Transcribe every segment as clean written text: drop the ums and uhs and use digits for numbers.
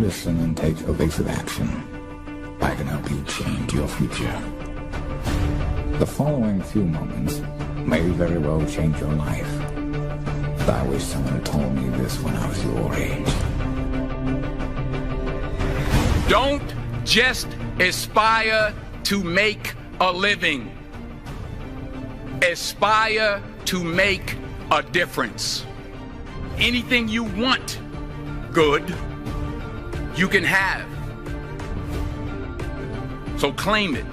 listen and take evasive action, I can help you change your future. The following few moments may very well change your life. I wish someone had told me this when I was your age. Don't just aspire to make a living. Aspire to make a difference. Anything you want good, you can have. So claim it.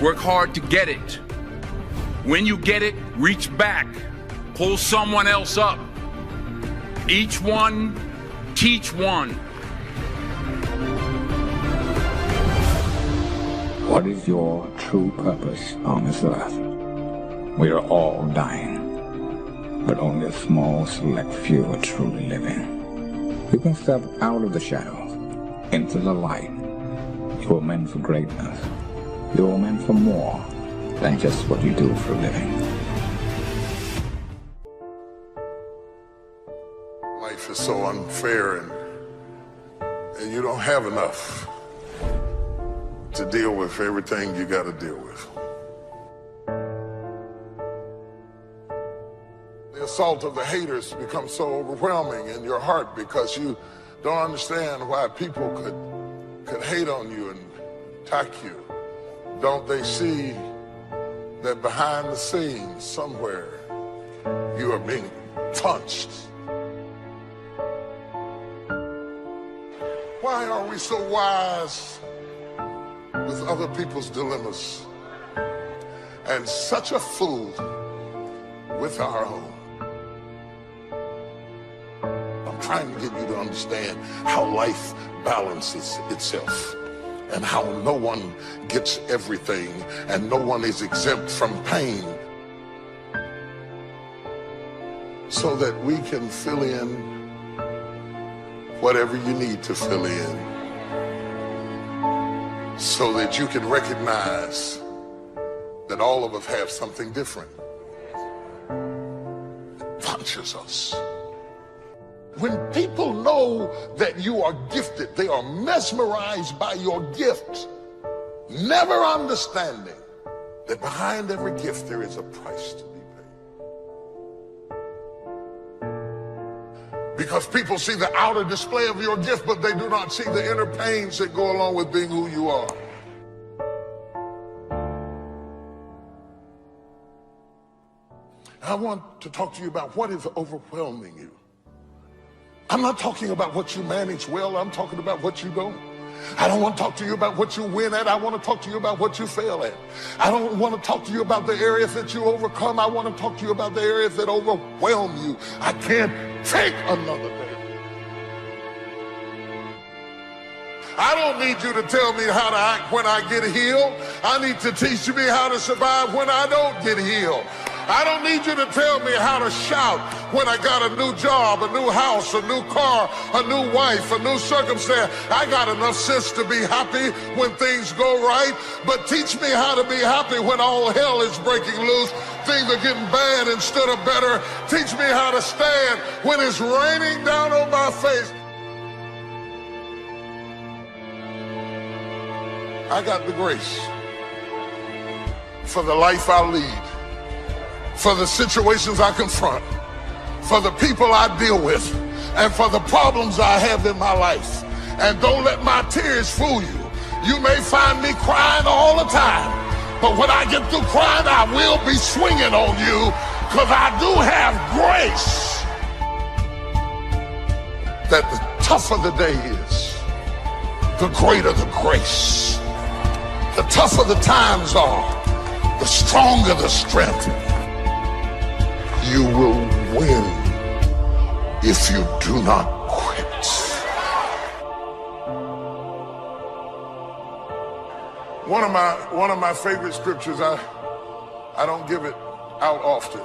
Work hard to get it. When you get it, reach back. Pull someone else up. Each one, teach one. What is your true purpose on this earth? We are all dying, but only a small select few are truly living. You can step out of the shadows, into the light. You are meant for greatness. You are meant for more than just what you do for a living. Life is so unfair, and you don't have enough to deal with everything you got to deal with. The assault of the haters becomes so overwhelming in your heart because you don't understand why people could hate on you and attack you. Don't they see that behind the scenes somewhere you are being punched? Why are we so wise with other people's dilemmas and such a fool with our own? I'm trying to get you to understand how life balances itself and how no one gets everything and no one is exempt from pain, so that we can fill in whatever you need to fill in, so that you can recognize that all of us have something different that punches us. When people know that you are gifted, they are mesmerized by your gift, never understanding that behind every gift there is a price to be paid. Because people see the outer display of your gift, but they do not see the inner pains that go along with being who you are. I want to talk to you about what is overwhelming you. I'm not talking about what you manage well, I'm talking about what you don't. I don't want to talk to you about what you win at, I want to talk to you about what you fail at. I don't want to talk to you about the areas that you overcome, I want to talk to you about the areas that overwhelm you. I can't take another day. I don't need you to tell me how to act when I get healed. I need to teach me how to survive when I don't get healed. I don't need you to tell me how to shout when I got a new job, a new house, a new car, a new wife, a new circumstance. I got enough sense to be happy when things go right, but teach me how to be happy when all hell is breaking loose. Things are getting bad instead of better. Teach me how to stand when it's raining down on my face. I got the grace for the life I lead, for the situations I confront, for the people I deal with, and for the problems I have in my life. And don't let my tears fool you. You may find me crying all the time, but when I get through crying, I will be swinging on you, because I do have grace. That the tougher the day is, the greater the grace. The tougher the times are, the stronger the strength. You will win if you do not quit. One of my favorite scriptures, I don't give it out often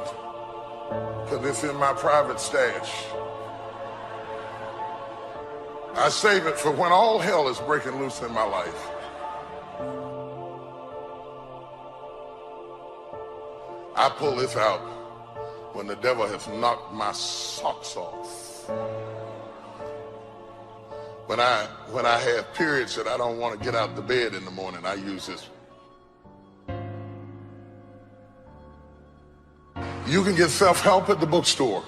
because it's in my private stash. I save it for when all hell is breaking loose in my life. I pull this out when the devil has knocked my socks off. When I have periods that I don't want to get out of the bed in the morning, I use this. You can get self-help at the bookstore,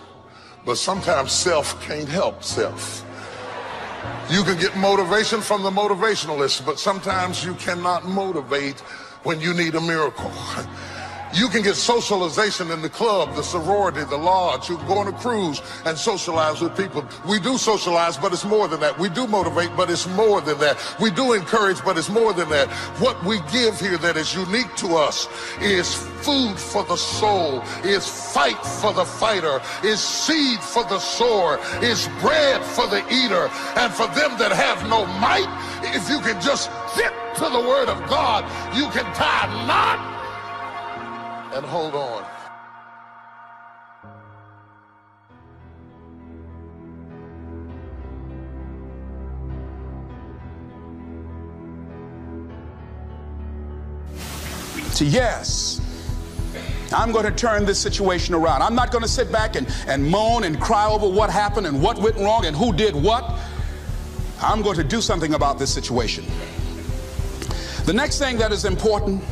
but sometimes self can't help self. You can get motivation from the motivationalist, but sometimes you cannot motivate when you need a miracle. You can get socialization in the club, the sorority, the lodge. You can go on a cruise and socialize with people. We do socialize, but it's more than that. We do motivate, but it's more than that. We do encourage, but it's more than that. What we give here that is unique to us is food for the soul, is fight for the fighter, is seed for the sower, is bread for the eater. And for them that have no might, if you can just get to the word of God, you can tie a knot and hold on. So yes, I'm going to turn this situation around. I'm not going to sit back and moan and cry over what happened and what went wrong and who did what. I'm going to do something about this situation. The next thing that is important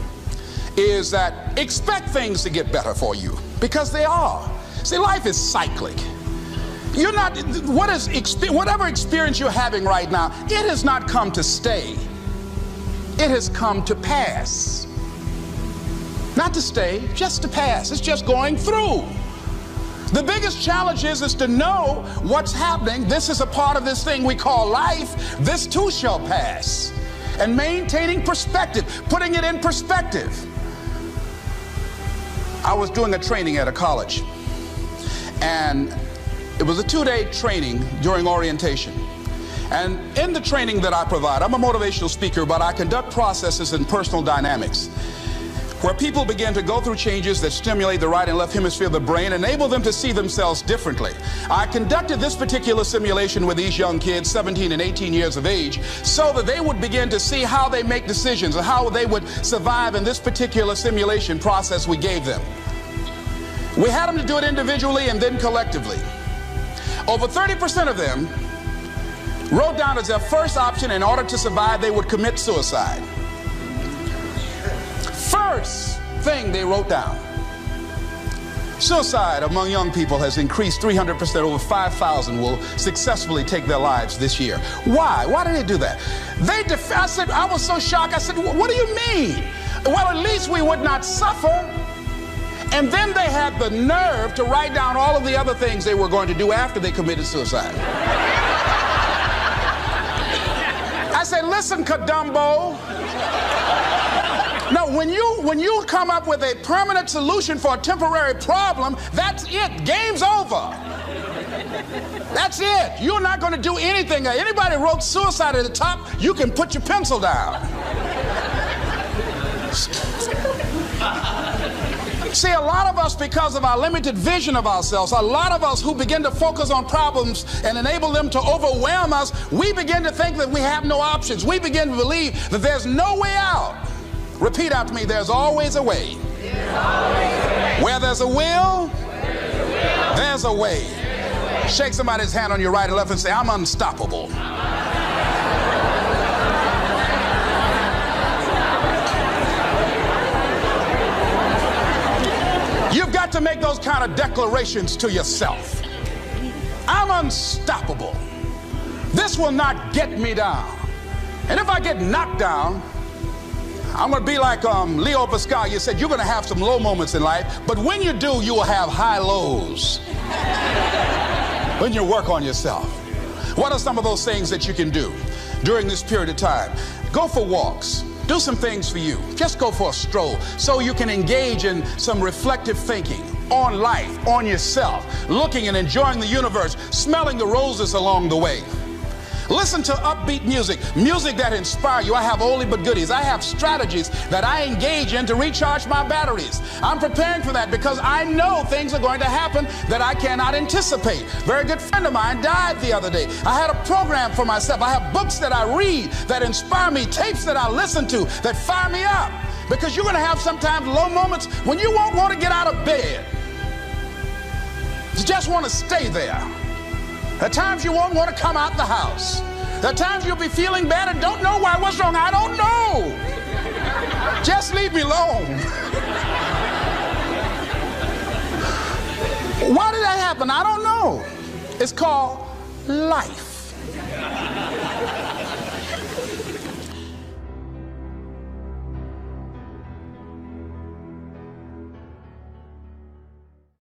is that expect things to get better for you, because they are. See, life is cyclic. You're not, whatever experience you're having right now, it has not come to stay. It has come to pass. Not to stay, just to pass. It's just going through. The biggest challenge is to know what's happening. This is a part of this thing we call life. This too shall pass. And maintaining perspective, putting it in perspective. I was doing a training at a college, and it was a 2-day training during orientation. And in the training that I provide, I'm a motivational speaker, but I conduct processes in personal dynamics, where people begin to go through changes that stimulate the right and left hemisphere of the brain, enable them to see themselves differently. I conducted this particular simulation with these young kids, 17 and 18 years of age, so that they would begin to see how they make decisions and how they would survive in this particular simulation process we gave them. We had them to do it individually and then collectively. Over 30% of them wrote down as their first option, in order to survive, they would commit suicide. First thing they wrote down. Suicide among young people has increased 300%. Over 5,000 will successfully take their lives this year. Why? Why did they do that? I was so shocked. I said, what do you mean? Well, at least we would not suffer. And then they had the nerve to write down all of the other things they were going to do after they committed suicide. I said, listen, Kadumbo. No, when you come up with a permanent solution for a temporary problem, that's it. Game's over. That's it. You're not going to do anything. Anybody wrote suicide at the top, you can put your pencil down. See, a lot of us, because of our limited vision of ourselves, a lot of us who begin to focus on problems and enable them to overwhelm us, we begin to think that we have no options. We begin to believe that there's no way out. Repeat after me, there's always a way. Where there's a will, there's a way. Shake somebody's hand on your right and left and say, I'm unstoppable. You've got to make those kind of declarations to yourself. I'm unstoppable. This will not get me down. And if I get knocked down, I'm going to be like Leo Pascal. You said you're going to have some low moments in life, but when you do, you will have high lows. When you work on yourself. What are some of those things that you can do during this period of time? Go for walks. Do some things for you. Just go for a stroll so you can engage in some reflective thinking on life, on yourself, looking and enjoying the universe, smelling the roses along the way. Listen to upbeat music, music that inspires you. I have oldie but goodies. I have strategies that I engage in to recharge my batteries. I'm preparing for that because I know things are going to happen that I cannot anticipate. A very good friend of mine died the other day. I had a program for myself. I have books that I read that inspire me, tapes that I listen to that fire me up. Because you're going to have sometimes low moments when you won't want to get out of bed. You just want to stay there. At times you won't want to come out the house. There are times you'll be feeling bad and don't know why. What's wrong? I don't know. Just leave me alone. Why did that happen? I don't know. It's called life.